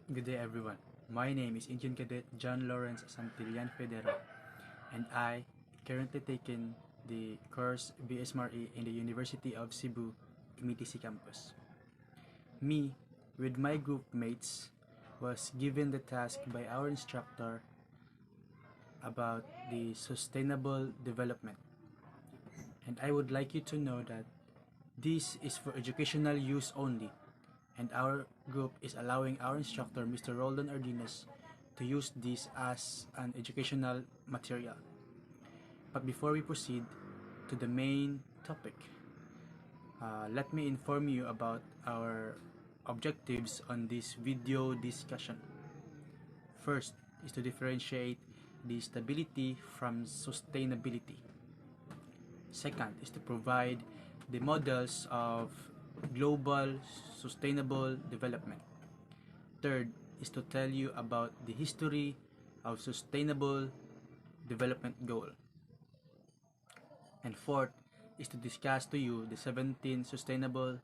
Good day everyone. My name is Engine Cadet John Lawrence Santillan Federo, and I currently taking the course BSMRE in the University of Cebu, MTC campus. Me, with my group mates, was given the task by our instructor about the sustainable development. And I would like you to know that this is for educational use only, and our group is allowing our instructor, Mr. Roldan Ardinas, to use this as an educational material. But before we proceed to the main topic, let me inform you about our objectives on this video discussion. First is to differentiate the stability from sustainability. Second is to provide the models of global sustainable development. Third is to tell you about the history of sustainable development goal. And fourth is to discuss to you the 17 sustainable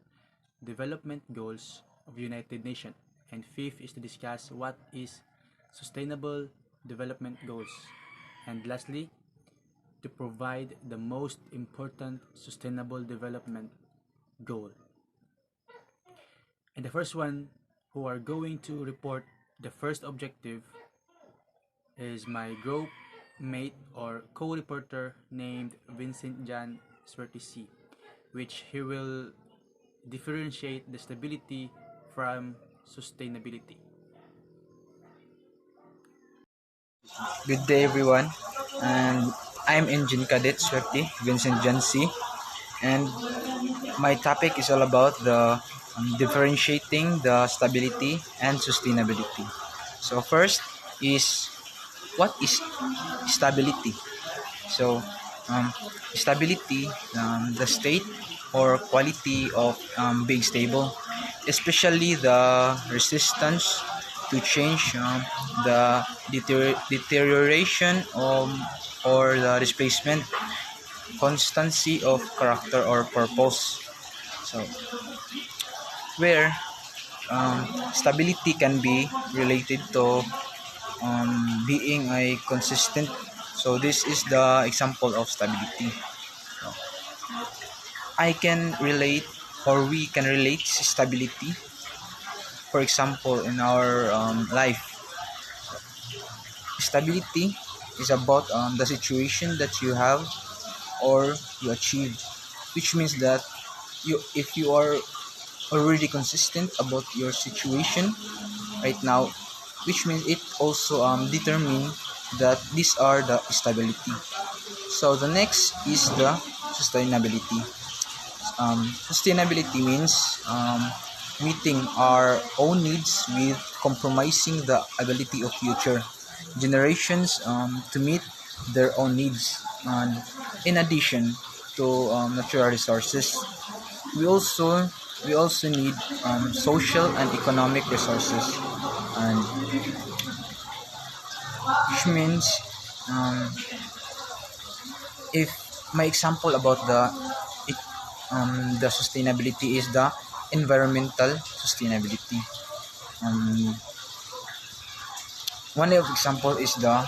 development goals of United Nations. And fifth is to discuss what is sustainable development goals. And lastly, to provide the most important sustainable development goal. And the first one who are going to report the first objective is my group mate or co-reporter named Vincent Jan Swertisi, which he will differentiate the stability from sustainability. Good day, everyone. And I'm Engine Cadet Swati Vincent Jansi, and my topic is all about the differentiating the stability and sustainability. So first is what is stability? So um, stability, the state or quality of being stable, especially the resistance to change, the deterioration or the displacement, constancy of character or purpose. So where stability can be related to being a consistent. So this is the example of stability. So, I can relate or we can relate stability, for example, in our life. Stability is about the situation that you have or you achieve, which means that if you are already consistent about your situation right now, which means it also determine that these are the stability. So the next is the sustainability. Sustainability means meeting our own needs with compromising the ability of future generations to meet their own needs. And in addition to natural resources, we also need social and economic resources, and which means um, if my example about the sustainability is the environmental sustainability. Um, One of example is the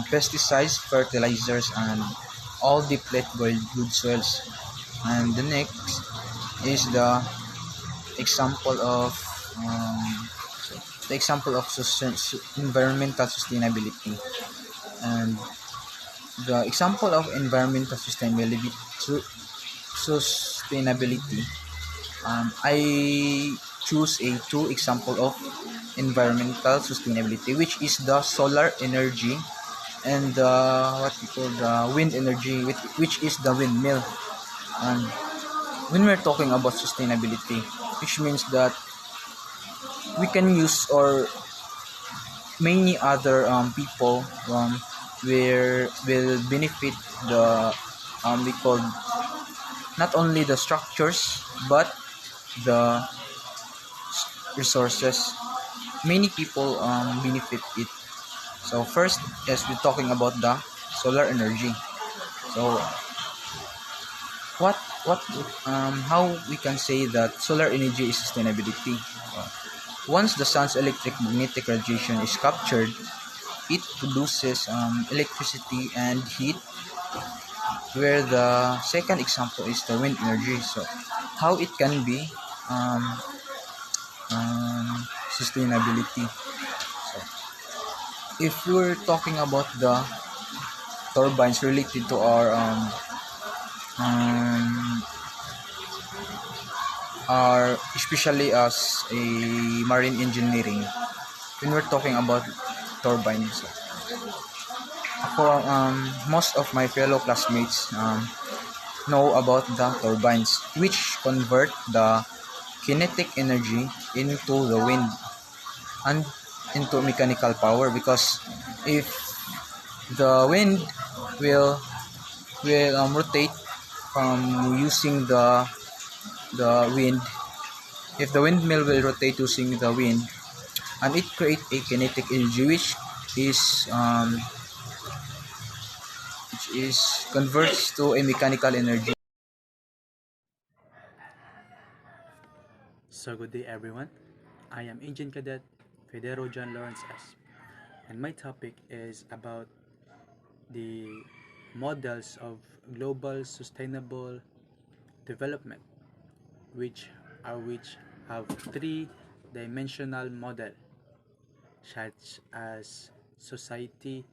pesticides, fertilizers, and all deplet good soils. And the next is example of um, the example of environmental sustainability. And the example of environmental sustainability, I choose a two example of environmental sustainability, which is the solar energy and what we call the wind energy, which is the windmill. And when we're talking about sustainability, which means that we can use or many other people will benefit the we call not only the structures but the resources. Many people benefit it. So first, yes, we're talking about the solar energy. So what how we can say that solar energy is sustainability? Once the sun's electromagnetic radiation is captured, it produces electricity and heat, where the second example is the wind energy. So how it can be um, sustainability. So if we're talking about the turbines related to um, our especially as a marine engineering, when we're talking about turbines, for most of my fellow classmates know about the turbines, which convert the kinetic energy into the wind and into mechanical power. Because if the wind will rotate from using the wind, if the windmill will rotate using the wind, and it create a kinetic energy is um, which is converts to a mechanical energy. So good day everyone. I am Engine Cadet Federo John Lawrence S. And my topic is about the models of global sustainable development, which have three-dimensional model, such as society,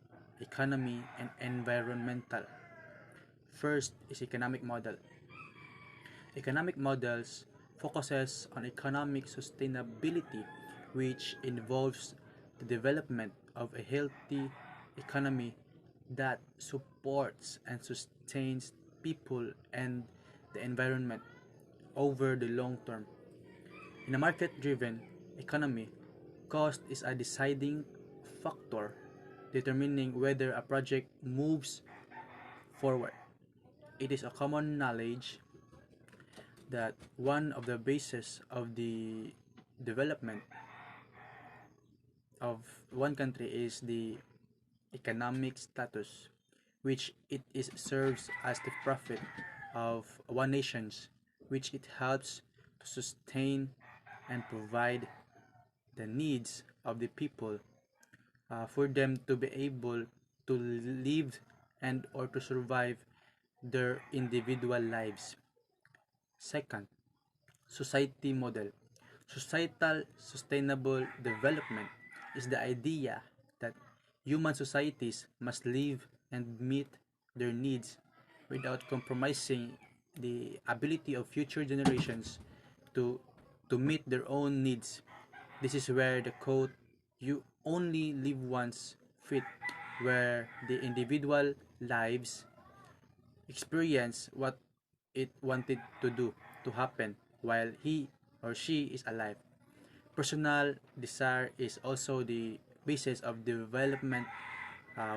economy, and environmental. First is economic model. Economic models focuses on economic sustainability, which involves the development of a healthy economy that supports and sustains people and the environment over the long term. In a market-driven economy, cost is a deciding factor determining whether a project moves forward. It is a common knowledge that one of the bases of the development of one country is the economic status, which it is serves as the profit of one nation's, which it helps to sustain and provide the needs of the people, for them to be able to live and or to survive their individual lives. Second, society model. Societal sustainable development is the idea that human societies must live and meet their needs without compromising the ability of future generations to meet their own needs. This is where the quote, "You only live once," fit, where the individual lives experience what it wanted to do to happen while he or she is alive. Personal desire is also the basis of development,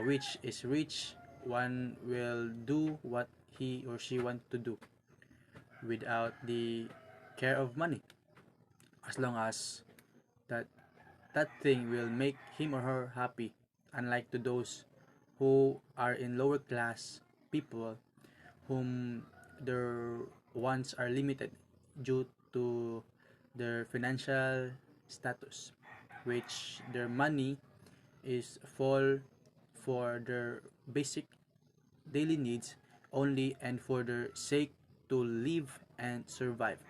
which is rich. One will do what he or she wants to do without the care of money, as long as that that thing will make him or her happy, unlike to those who are in lower class people whom their wants are limited due to their financial status, which their money is fall for their basic daily needs only and for their sake to live and survive.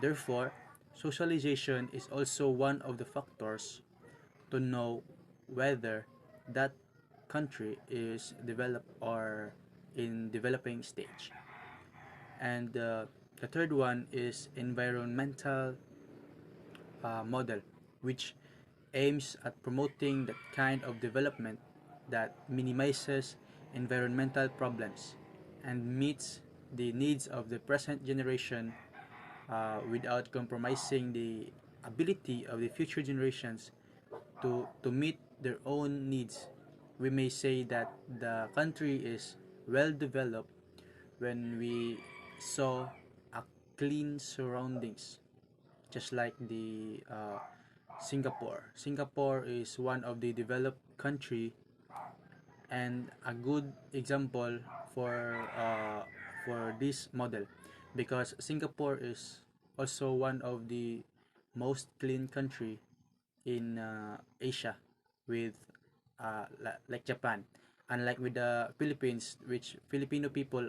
Therefore, socialization is also one of the factors to know whether that country is developed or in developing stage. And the third one is environmental model, which aims at promoting that kind of development that minimizes environmental problems and meets the needs of the present generation, without compromising the ability of the future generations to meet their own needs. We may say that the country is well developed when we saw a clean surroundings, just like the Singapore. Singapore is one of the developed country and a good example for this model, because Singapore is also one of the most clean country in Asia with like Japan. Unlike with the Philippines, which Filipino people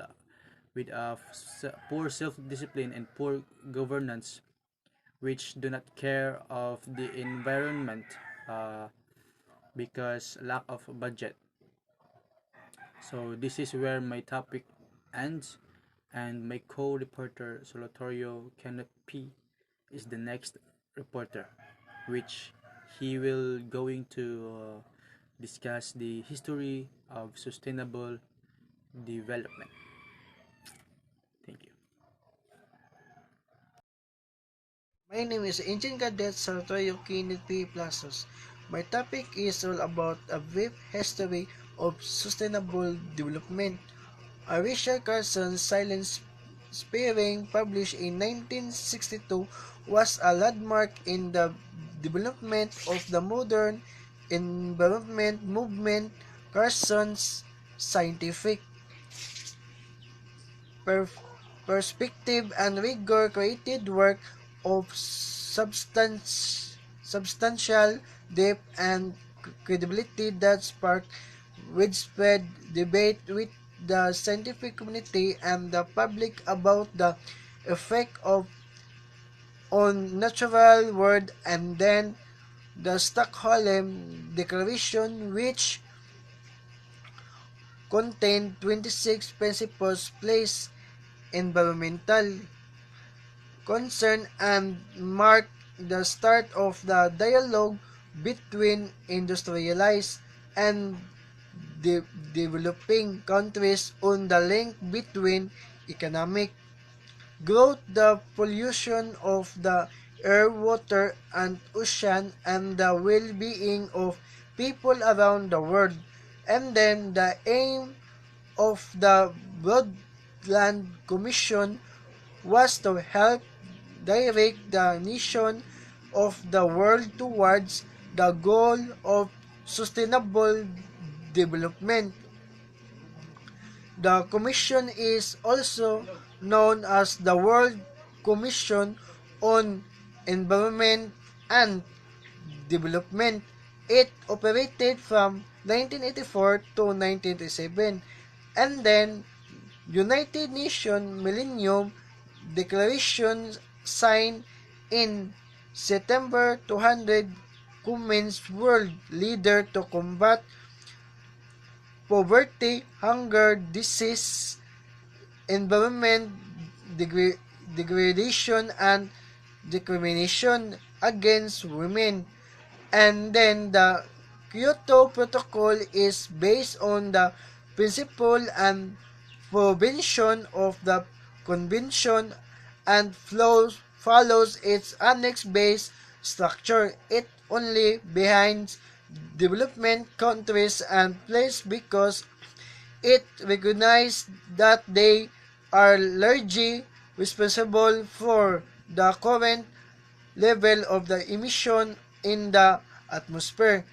with poor self-discipline and poor governance, which do not care of the environment uh, because lack of budget. So this is where my topic ends, and my co-reporter Solatorio Kenneth P is the next reporter, which he will going to discuss the history of sustainable development. Thank you. My name is Engine Cadet Sartorio Kenneth P. Plasos. My topic is all about a brief history of sustainable development. Richard Carson's Silence Spearing, published in 1962, was a landmark in the development of the modern environment movement. Carson's scientific per- perspective and rigor created work of substantial depth and credibility that sparked widespread debate with the scientific community and the public about the effect of on natural world. And then the Stockholm Declaration, which contained 26 principles, placed environmental concern and marked the start of the dialogue between industrialized and de- developing countries on the link between economic growth, the pollution of the air, water, and ocean, and the well-being of people around the world. And then the aim of the Broadland Commission was to help direct the nation of the world towards the goal of sustainable development. The commission is also known as the World Commission on Environment and Development. It operated from 1984 to 1987, and then United Nations Millennium Declaration signed in September 200 convinced world leader to combat poverty, hunger, disease, environment degradation, and discrimination against women. And then the Kyoto Protocol is based on the principle and prevention of the convention and follows its annex-based structure. It only behind development countries and place because it recognized that they are largely responsible for the current level of the emission in the atmosphere.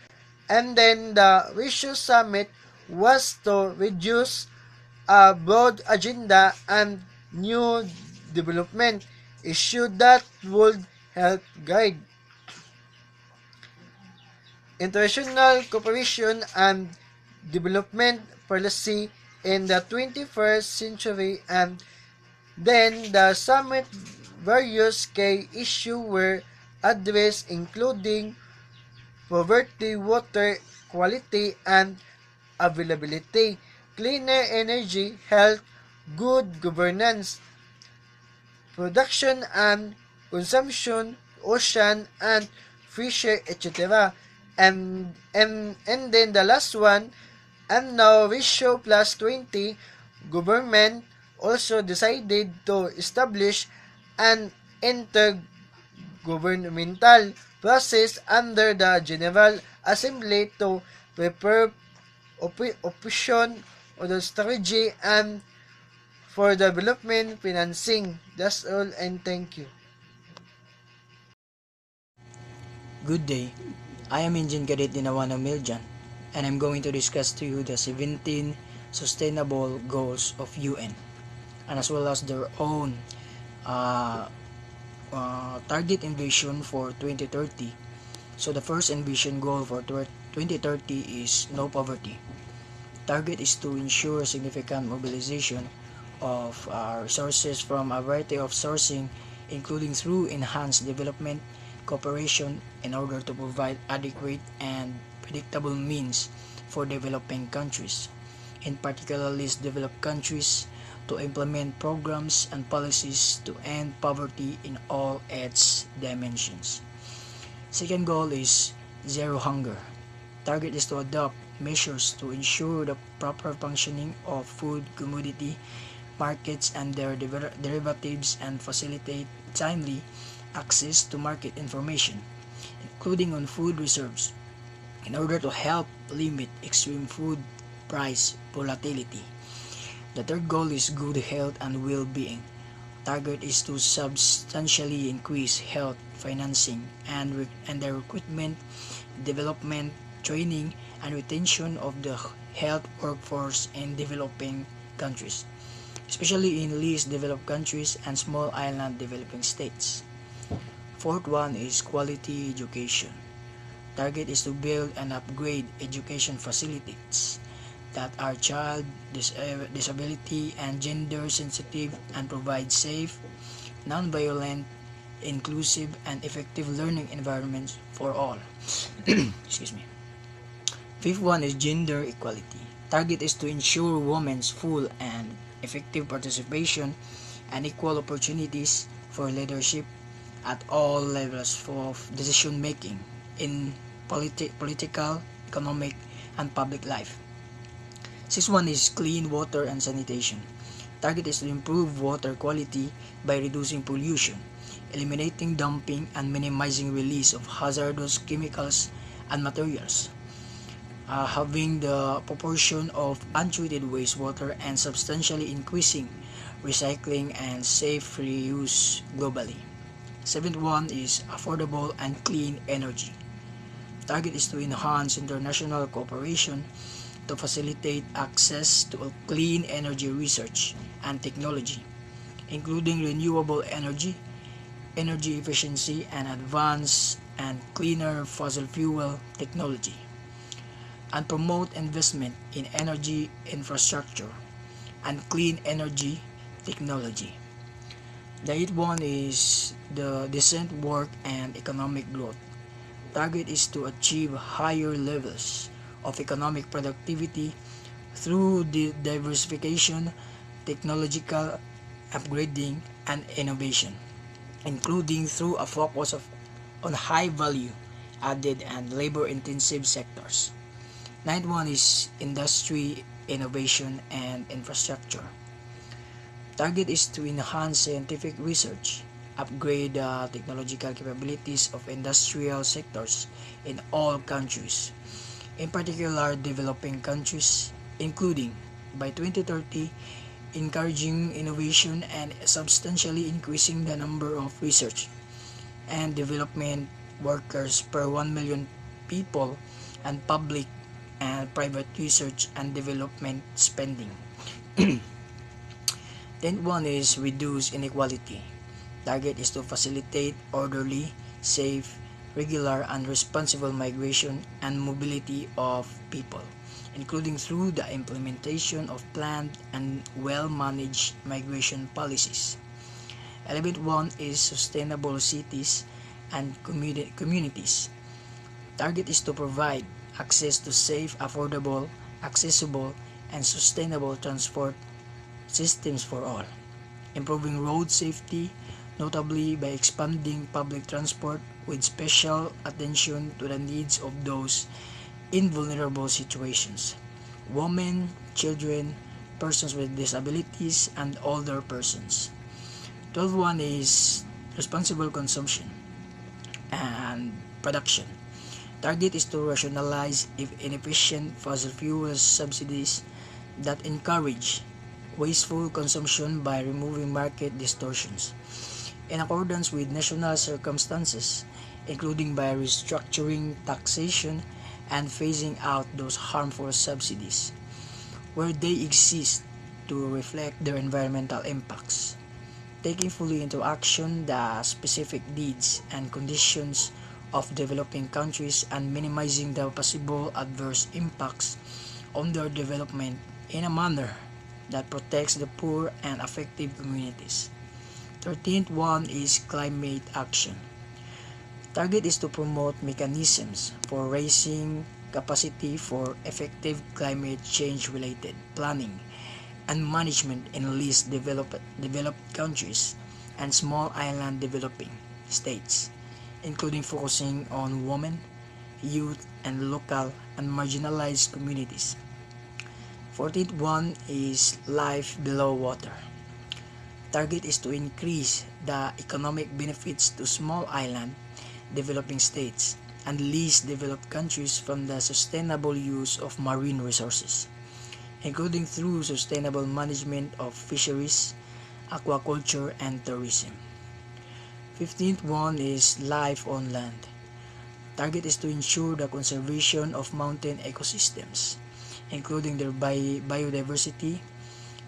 And then the Rio Summit was to reduce a broad agenda and new development issue that would help guide international cooperation and development policy in the 21st century. And then the summit various key issues were addressed, including poverty, water quality and availability, cleaner energy, health, good governance, production and consumption, ocean and fisher, etc. And then the last one, and now ratio plus 20, government also decided to establish an intergovernmental process under the General Assembly to prepare option of the strategy and for development financing. That's all, and thank you. Good day. I am Engine Cadet Dinawana Miljan, and I'm going to discuss to you the 17 Sustainable Goals of UN, and as well as their own target and vision for 2030. So the first envisioned goal for 2030 is no poverty. Target is to ensure significant mobilization of resources from a variety of sourcing, including through enhanced development cooperation, in order to provide adequate and predictable means for developing countries, in particular least developed countries, to implement programs and policies to end poverty in all its dimensions. Second goal is zero hunger. Target is to adopt measures to ensure the proper functioning of food commodity markets and their derivatives, and facilitate timely access to market information, including on food reserves, in order to help limit extreme food price volatility. The third goal is good health and well-being. Target is to substantially increase health financing and the recruitment, development, training, and retention of the health workforce in developing countries, especially in least developed countries and small island developing states. Fourth one is quality education. Target is to build and upgrade education facilities that are child, disability, and gender sensitive, and provide safe, non-violent, inclusive, and effective learning environments for all. Excuse me. Fifth one is gender equality. Target is to ensure women's full and effective participation and equal opportunities for leadership at all levels of decision making in political, economic, and public life. Sixth one is clean water and sanitation. Target is to improve water quality by reducing pollution, eliminating dumping, and minimizing release of hazardous chemicals and materials. Having the proportion of untreated wastewater, and substantially increasing recycling and safe reuse globally. Seventh one is affordable and clean energy. Target is to enhance international cooperation to facilitate access to clean energy research and technology, including renewable energy, energy efficiency, and advanced and cleaner fossil fuel technology, and promote investment in energy infrastructure and clean energy technology. The eighth one is the decent work and economic growth. Target is to achieve higher levels of economic productivity through the diversification, technological upgrading, and innovation, including through a focus on high value added and labor intensive sectors. Ninth one is industry, innovation, and infrastructure. Target is to enhance scientific research, upgrade technological capabilities of industrial sectors in all countries, in particular developing countries, including by 2030 encouraging innovation and substantially increasing the number of research and development workers per 1 million people, and public and private research and development spending. Then one is reduce inequality. Target is to facilitate orderly, safe, regular, and responsible migration and mobility of people, including through the implementation of planned and well-managed migration policies. 11th one is sustainable cities and communities. Target is to provide access to safe, affordable, accessible, and sustainable transport systems for all, improving road safety, notably by expanding public transport with special attention to the needs of those in vulnerable situations: women, children, persons with disabilities, and older persons. 12th one is responsible consumption and production. Target is to rationalize inefficient fossil fuel subsidies that encourage wasteful consumption by removing market distortions, in accordance with national circumstances, including by restructuring taxation and phasing out those harmful subsidies, where they exist, to reflect their environmental impacts, taking fully into action the specific needs and conditions of developing countries and minimizing the possible adverse impacts on their development in a manner that protects the poor and affected communities. 13th one is climate action. Target is to promote mechanisms for raising capacity for effective climate change related planning and management in least developed countries and small island developing states, including focusing on women, youth, and local and marginalized communities. 14th one is life below water. Target is to increase the economic benefits to small island developing states and least developed countries from the sustainable use of marine resources, including through sustainable management of fisheries, aquaculture, and tourism. 15th one is life on land. Target is to ensure the conservation of mountain ecosystems, including their biodiversity,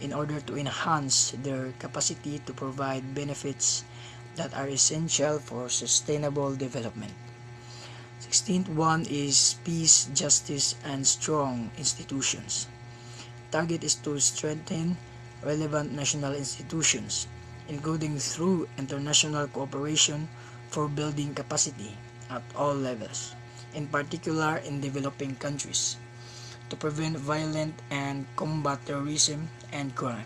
in order to enhance their capacity to provide benefits that are essential for sustainable development. 16th one is peace, justice, and strong institutions. Target is to strengthen relevant national institutions, including through international cooperation for building capacity at all levels, in particular in developing countries, to prevent violence and combat terrorism and crime.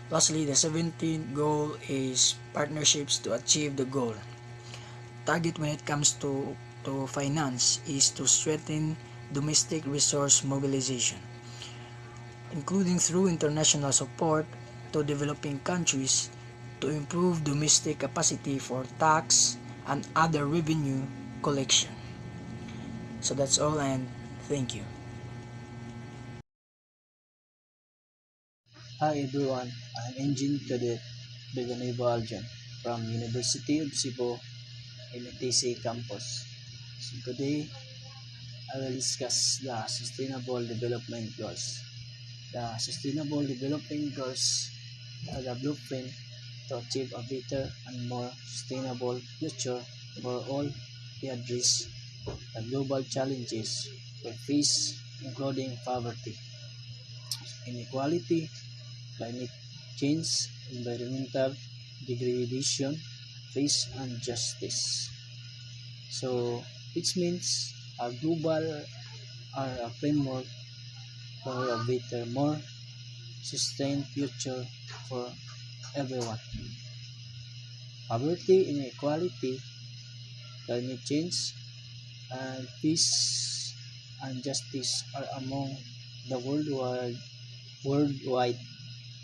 Lastly, the 17th goal is partnerships to achieve the goal. Target when it comes to finance is to strengthen domestic resource mobilization, including through international support to developing countries to improve domestic capacity for tax and other revenue collection. So that's all, and thank you. Hi everyone, I'm Engine Cadet Villanueva Aljan from University of Cebu MTC campus. So today I will discuss the Sustainable Development Goals. The Sustainable Development Goals are the blueprint to achieve a better and more sustainable future for all to address the global challenges we face, including poverty, inequality, climate change, environmental degradation, peace, and justice. So, which means a global or a framework for a better, more sustained future for everyone. Poverty, inequality, climate change, and peace and justice are among the worldwide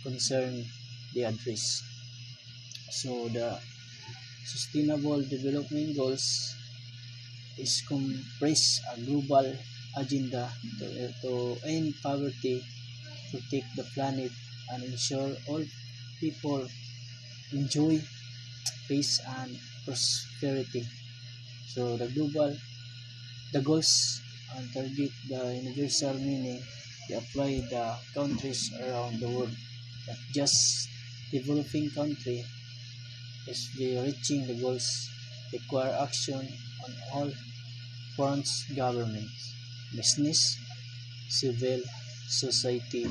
concern they address. So the Sustainable Development Goals is compress a global agenda to end poverty, protect the planet, and ensure all people enjoy peace and prosperity. So the goals and target the universal meaning they apply the countries around the world, not just developing country. Is the reaching the goals require action on all fronts: government, business, civil society,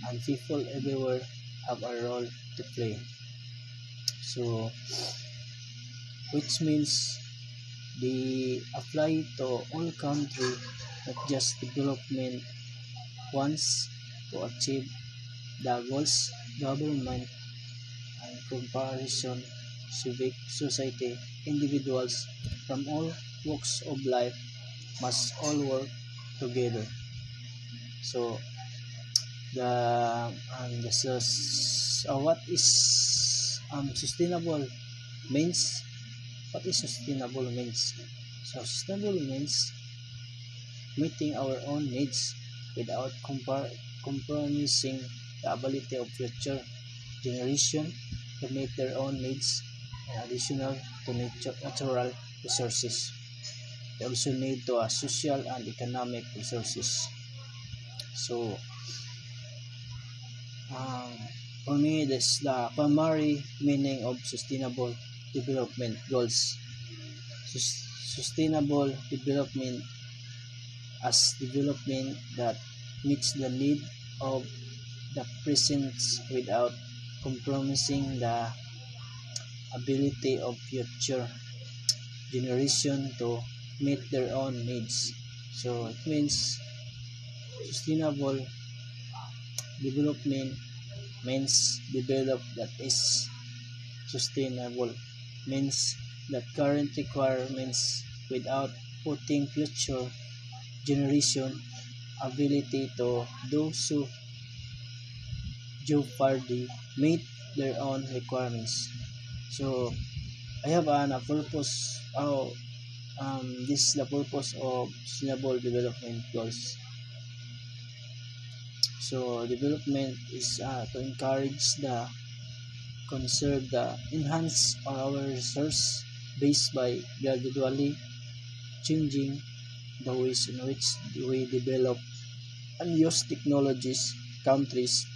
and people everywhere have a role to play. So, which means they apply to all country, not just development ones, to achieve the goals. Government and comparison, civic society, individuals from all walks of life must all work together. So the this is, what is sustainable means. What is sustainable means? So sustainable means meeting our own needs without compromising the ability of future generation to meet their own needs in additional to natural resources. They also need to social and economic resources. So um, for me, this the primary meaning of sustainable development goals. sustainable development as development that meets the need of the present without compromising the ability of future generation to meet their own needs. So it means sustainable development means develop that is sustainable, means that current requirements without putting future generation ability to do so jeopardy meet their own requirements. So I have a purpose. This is the purpose of sustainable development goals. So development is to encourage the conserve the enhance our resource base by gradually changing the ways in which we develop and use technologies. Countries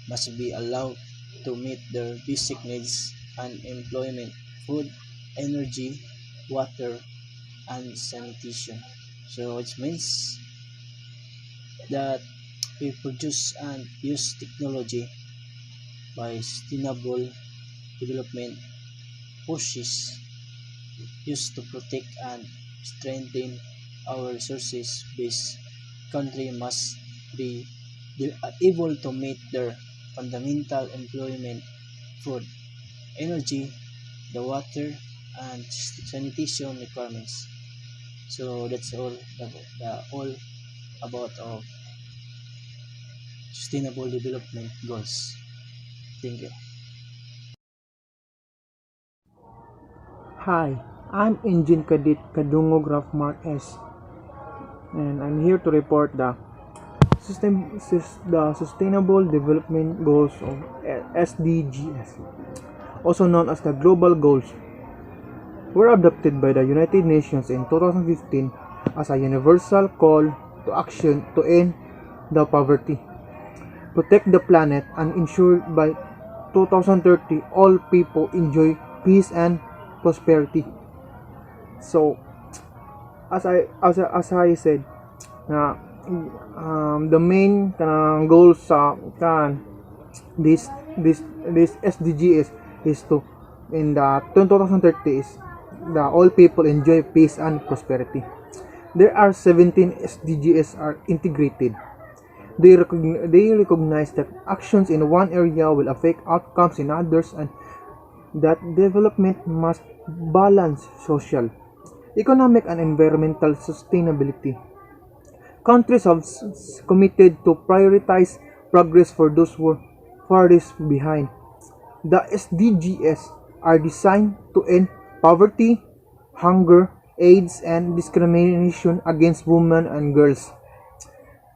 must be allowed to meet their basic needs and employment, food, energy, water, and sanitation. So it means that we produce and use technology by sustainable development pushes used to protect and strengthen our resources base. Country must be able to meet their fundamental employment, food, energy, the water, and sanitation requirements. So that's all the all about of sustainable development goals. Thank you. Hi, I'm Engine Cadet Kadungo Graf Mark S, and I'm here to report the Sustainable Development Goals of SDGs, also known as the Global Goals, were adopted by the United Nations in 2015 as a universal call to action to end the poverty, protect the planet, and ensure by 2030 all people enjoy peace and prosperity. So, as I said, na the main goals sa this SDG is to in the 2030 is the all people enjoy peace and prosperity. There are 17 SDGs are integrated. They recognize that actions in one area will affect outcomes in others, and that development must balance social, economic, and environmental sustainability. Countries have committed to prioritize progress for those who are farthest behind. The SDGs are designed to end poverty, hunger, AIDS, and discrimination against women and girls.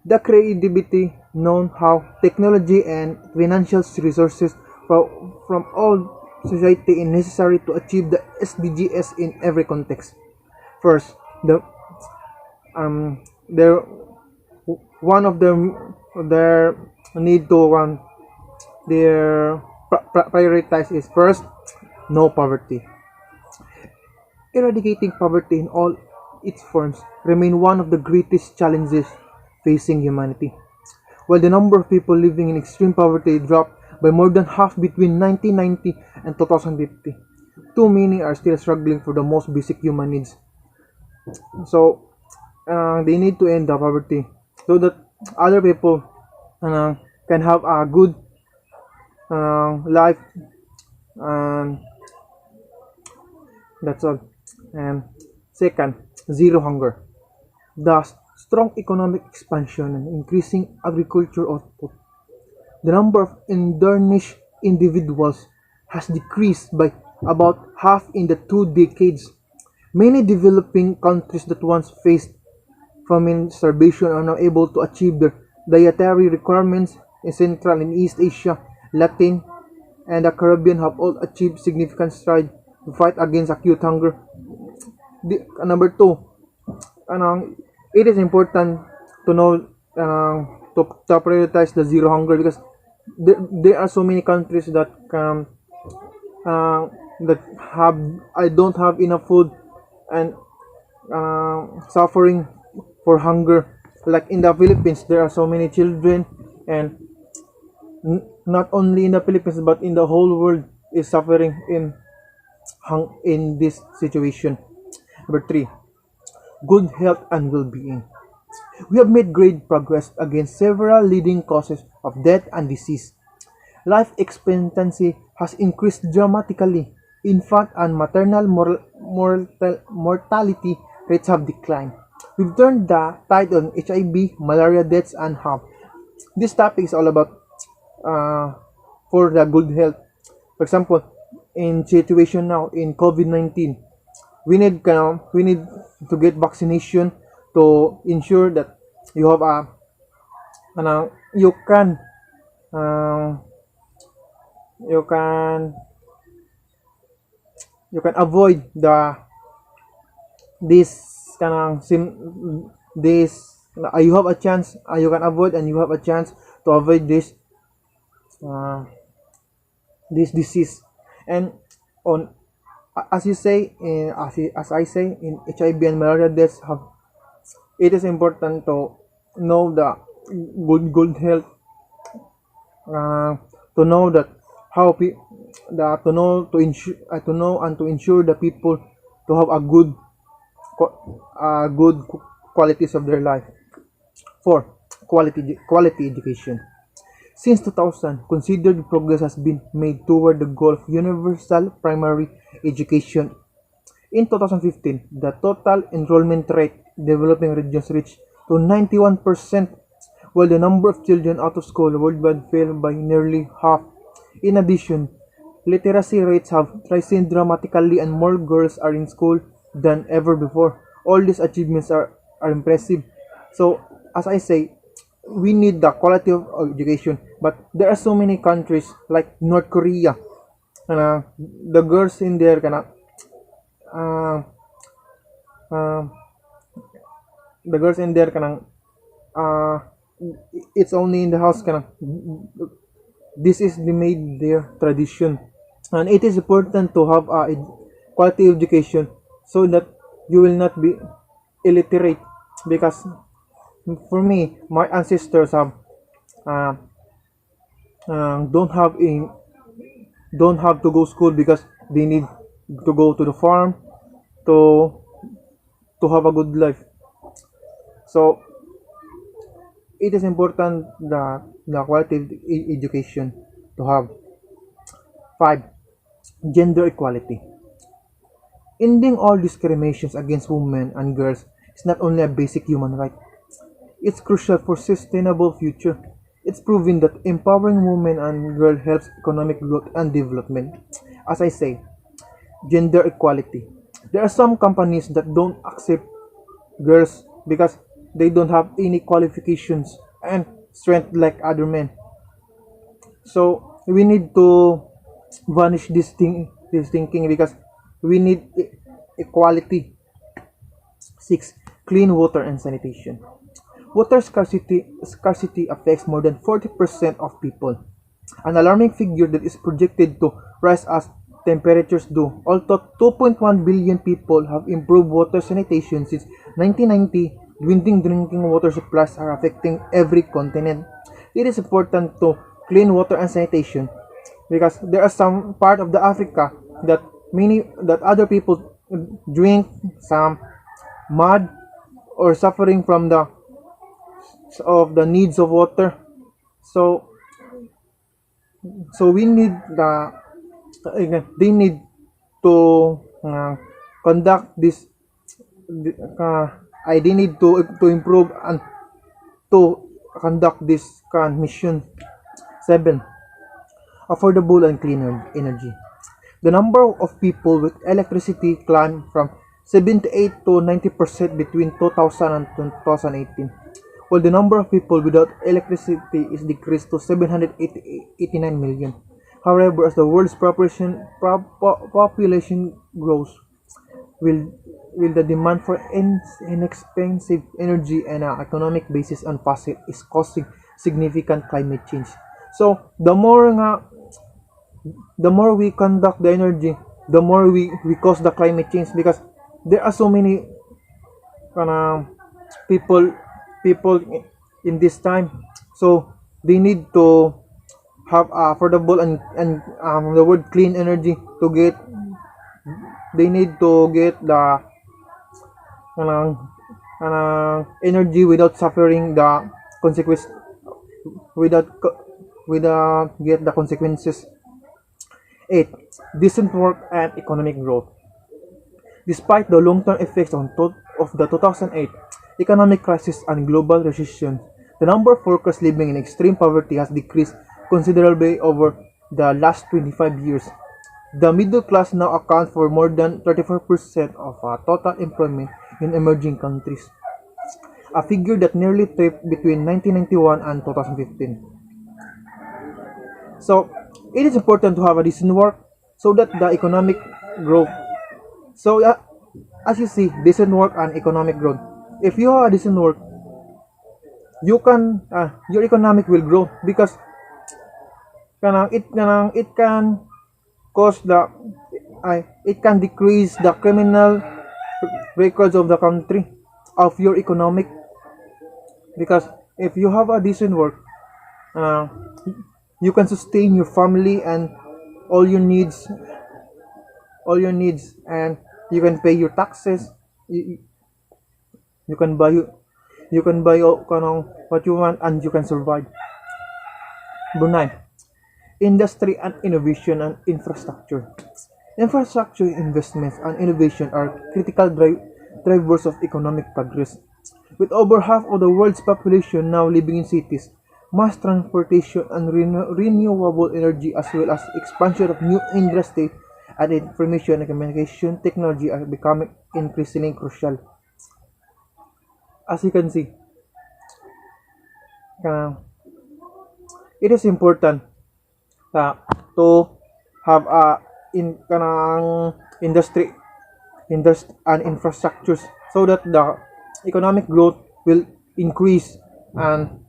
The creativity known how technology and financial resources from all society is necessary to achieve the SDGs in every context. First, their one of their need to their prioritize is first, no poverty. Eradicating poverty in all its forms remain one of the greatest challenges facing humanity. While the number of people living in extreme poverty dropped by more than half between 1990 and 2050, too many are still struggling for the most basic human needs. So, they need to end the poverty so that other people can have a good life, and that's all. And second, zero hunger. The strong economic expansion and increasing agriculture output, the number of undernourished individuals has decreased by about half in the 2 decades. Many developing countries that once faced famine starvation are now able to achieve their dietary requirements. In Central and East Asia, Latin, and the Caribbean have all achieved significant strides to fight against acute hunger. Number two, it is important to know to prioritize the zero hunger, because there are so many countries that have I don't have enough food and suffering for hunger. Like in the Philippines, there are so many children, and not only in the Philippines but in the whole world is suffering in this situation. Number three, good health and well-being. We have made great progress against several leading causes of death and disease. Life expectancy has increased dramatically. In fact, and maternal mortality rates have declined. We've turned the tide on HIV, malaria deaths, and HAV. This topic is all about for the good health. For example, in situation now in COVID-19, we need to get vaccination to ensure that you have a you can uh, you can you can avoid the this kanang this you have a chance you can avoid and you have a chance to avoid uh, this disease. And on as you say in as I say in HIV and malaria deaths have, it is important to know the good health, to know that how to know to know and to ensure the people to have a good qualities of their life. 4. Quality education. Since 2000, considered progress has been made toward the goal of universal primary education. In 2015, the total enrollment rate in developing regions reached to 91%, while the number of children out of school worldwide fell by nearly half. In addition, literacy rates have risen dramatically and more girls are in school than ever before. All these achievements are impressive. So, as I say, we need the quality of education, but there are so many countries like North Korea, the girls in there uh, uh, the girls in there uh, it's only in the house this is the made their tradition, and it is important to have a quality education so that you will not be illiterate. Because for me, my ancestors have uh, don't have to go school because they need to go to the farm to have a good life. So it is important the quality of education to have. 5. Gender equality. Ending all discriminations against women and girls is not only a basic human right, it's crucial for sustainable future. It's proven that empowering women and girls helps economic growth and development. As I say, gender equality. There are some companies that don't accept girls because they don't have any qualifications and strength like other men. So we need to vanish this thinking, because we need equality. 6. Clean water and sanitation. Water scarcity affects more than 40% of people, an alarming figure that is projected to rise as temperatures do. Although 2.1 billion people have improved water sanitation since 1990, dwindling drinking water supplies are affecting every continent. It is important to clean water and sanitation because there are some part of the Africa that other people drink some mud or suffering from the needs of water. So we need they need to conduct this they need to improve and to conduct this mission. 7. Affordable and clean energy. The number of people with electricity climbed from 78 to 90% between 2000 and 2018, while the number of people without electricity is decreased to 789 million. However, as the world's population grows, will the demand for inexpensive energy and an economic basis on fossil is causing significant climate change. So the more we conduct the energy, the more we cause the climate change, because there are so many people people in this time, so they need to have affordable and the word clean energy to get. They need to get the energy without suffering the consequence, without get the consequences. 8. Decent work and economic growth. Despite the long-term effects of the 2008 economic crisis and global recession, the number of workers living in extreme poverty has decreased considerably over the last 25 years. The middle class now accounts for more than 34% of total employment in emerging countries, a figure that nearly tripled between 1991 and 2015. So, it is important to have a decent work so that the economic growth. So, as you see, decent work and economic growth. If you have a decent work, you can your economic will grow because it can cause the it can decrease the criminal records of the country of your economic, because if you have a decent work, uh, you can sustain your family and all your needs and you can pay your taxes. You can buy what you want and you can survive. Number 9. Industry and innovation and infrastructure. Infrastructure investments and innovation are critical drivers of economic progress. With over half of the world's population now living in cities, mass transportation and renewable energy, as well as expansion of new industries and information and communication technology, are becoming increasingly crucial. As you can see, it is important to have a industry and infrastructures so that the economic growth will increase and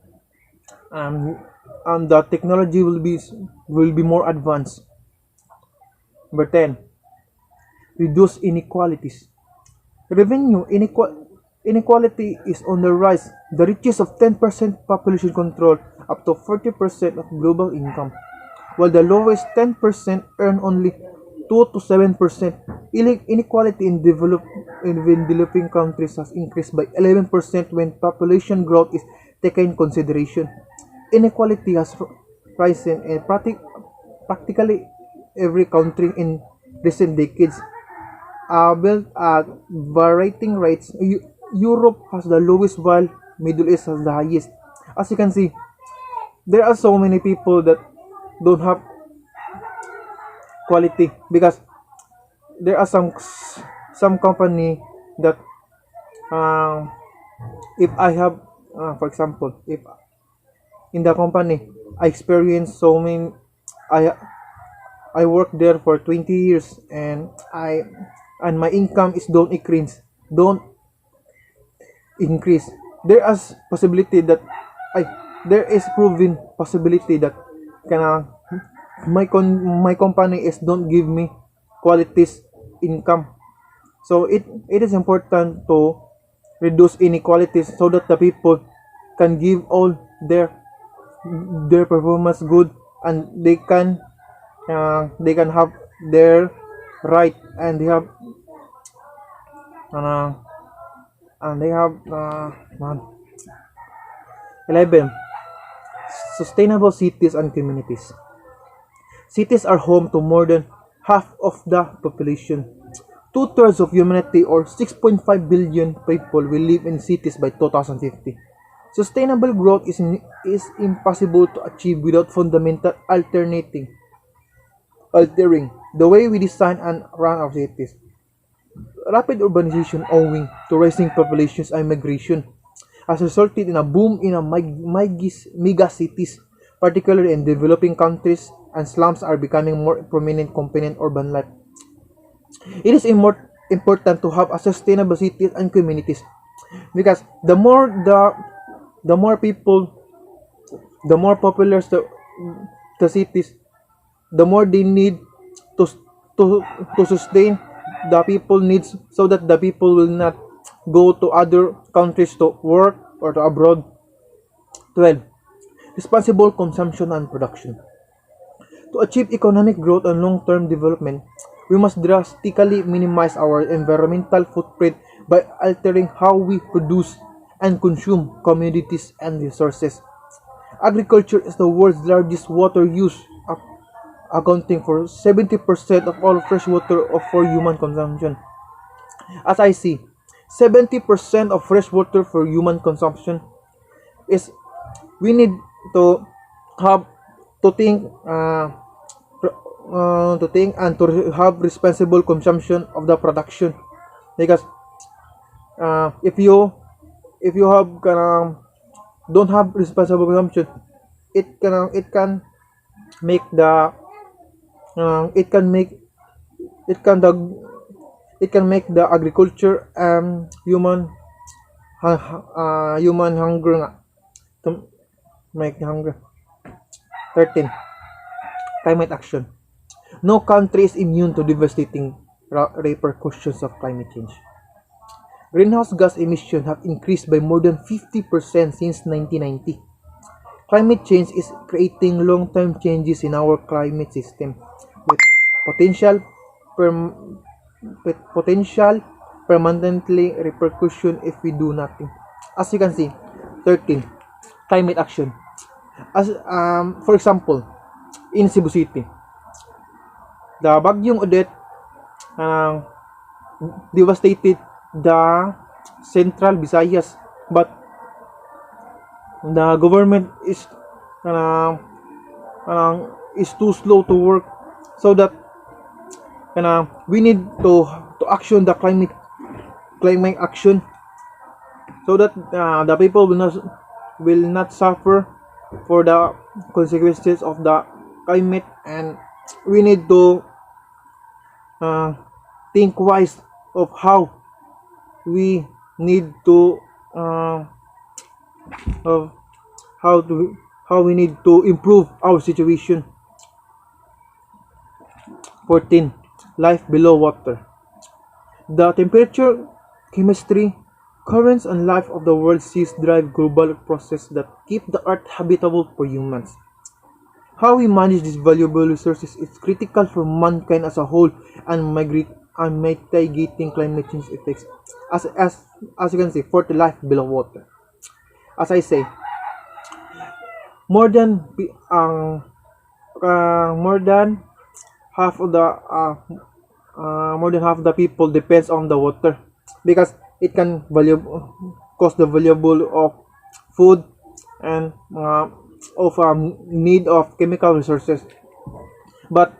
the technology will be more advanced. Number 10. Reduce inequalities. Revenue inequality is on the rise. The richest of 10% population control up to 40% of global income, while the lowest 10% earn only 2 to 7%. Inequality in developing countries has increased by 11% when population growth is taken in consideration. Inequality has risen in practically every country in recent decades, built at varying rates. Europe has the lowest while Middle East has the highest. As you can see, there are so many people that don't have quality because there are some company that if I have for example, if in the company I experience so many, I worked there for 20 years and my income is don't increase. There is possibility that there is proven possibility that my company is don't give me qualities income. So it is important to reduce inequalities so that the people can give all their performance good and they can have their right and they have man. 11. Sustainable cities and communities. Cities are home to more than half of the population. Two-thirds of humanity, or 6.5 billion people, will live in cities by 2050. Sustainable growth is impossible to achieve without fundamental altering the way we design and run our cities. Rapid urbanization owing to rising populations and migration has resulted in a boom in mega cities, particularly in developing countries, and slums are becoming more prominent component urban life. It is important to have a sustainable cities and communities because the more people, the more popular the cities, the more they need to sustain the people needs, so that the people will not go to other countries to work or to abroad. 12. Responsible consumption and production. To achieve economic growth and long-term development, we must drastically minimize our environmental footprint by altering how we produce and consume commodities and resources. Agriculture is the world's largest water use, accounting for 70% of all fresh water for human consumption. As I see, 70% of fresh water for human consumption is, we need to have to think and to have responsible consumption of the production, because if you have don't have responsible consumption, it can make the it can make it can make the agriculture human hunger nga, to make hunger. 13. Climate action. No country is immune to devastating repercussions of climate change. Greenhouse gas emissions have increased by more than 50% since 1990. Climate change is creating long-term changes in our climate system with potential permanently repercussion if we do nothing. As you can see, 13. Climate action. As for example, in Cebu City, the Bagyong Odette devastated the Central Visayas, but the government is too slow to work, so that we need to action the climate action, so that the people will not suffer for the consequences of the climate, and we need to think wise of how we need to how we need to improve our situation. 14. Life below water. The temperature, chemistry, currents, and life of the world seas drive global processes that keep the earth habitable for humans. How we manage these valuable resources is critical for mankind as a whole and mitigating climate change effects. As you can see, for the life below water. As I say, more than half of the people depends on the water, because it can cost the valuable of food and of need of chemical resources. But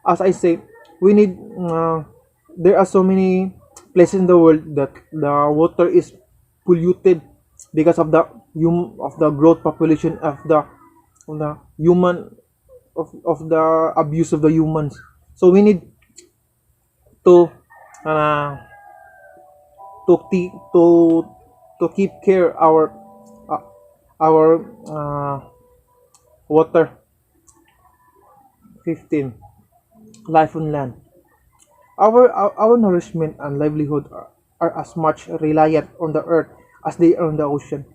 as I say, we need there are so many places in the world that the water is polluted because of the growth population of the human of the abuse of the humans. So we need to keep care our water. 15. Life on land. Our nourishment and livelihood are as much reliant on the earth as they are on the ocean.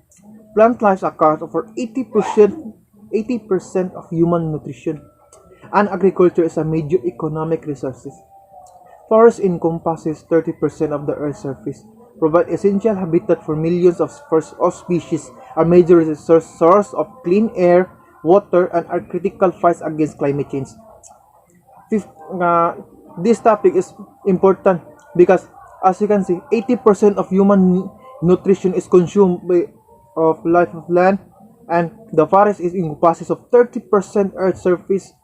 Plant life accounts for 80% of human nutrition, and agriculture is a major economic resource. Forest encompasses 30% of the Earth's surface, provide essential habitat for millions of species, are major source of clean air, water, and are critical fights against climate change. This topic is important because, as you can see, 80% of human nutrition is consumed by of life of land, and the forest is encompasses of 30% Earth's surface.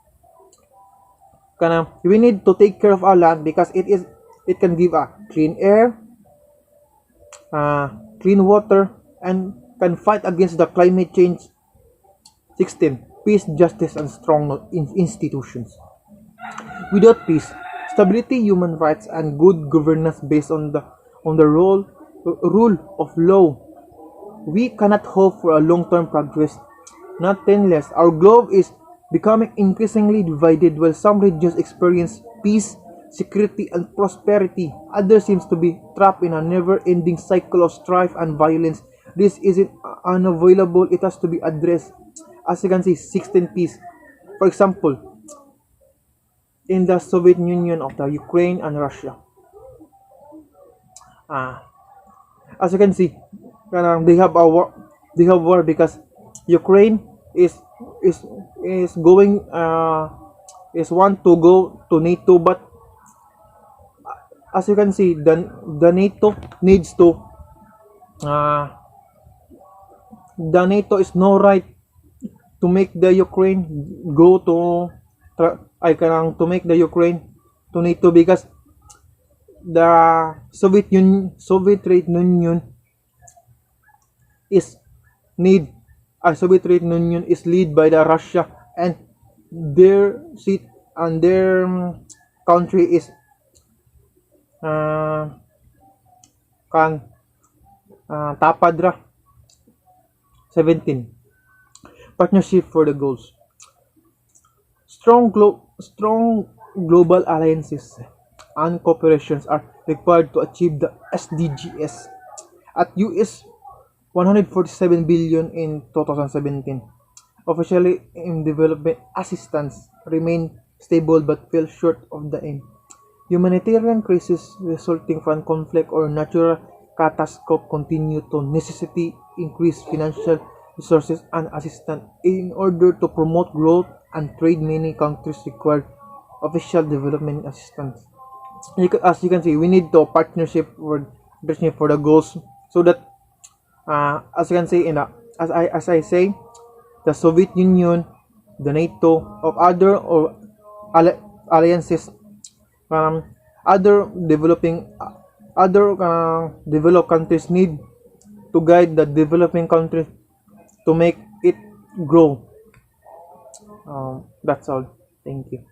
We need to take care of our land because it can give a clean air, clean water, and can fight against the climate change. 16. Peace, justice, and strong institutions. Without peace, stability, human rights, and good governance based on the rule of law, we cannot hope for a long-term progress. Nonetheless, our globe is becoming increasingly divided, while some regions experience peace, security, and prosperity. Others seems to be trapped in a never-ending cycle of strife and violence. This isn't unavoidable. It has to be addressed. As you can see, 16 peace. For example, in the Soviet Union of the Ukraine and Russia. As you can see, they have a war. They have war because Ukraine is is going is want to go to NATO, but as you can see, the NATO needs to the NATO is no right to make the Ukraine go to to make the Ukraine to NATO because the Soviet Union is need Soviet Union is led by the Russia, and their seat and their country is Tapadra 17. Partnership for the goals. Strong global alliances and cooperations are required to achieve the SDGs. At US 147 billion in 2017. Officially, in development assistance remain stable but fell short of the aim. Humanitarian crises resulting from conflict or natural catastrophe continue to necessitate increased financial resources and assistance in order to promote growth and trade. Many countries require official development assistance. As you can see, we need to partnership for the goals, so that as you can see as I say, the Soviet Union, the NATO, of other or alliances, other developed countries need to guide the developing countries to make it grow. That's all. Thank you.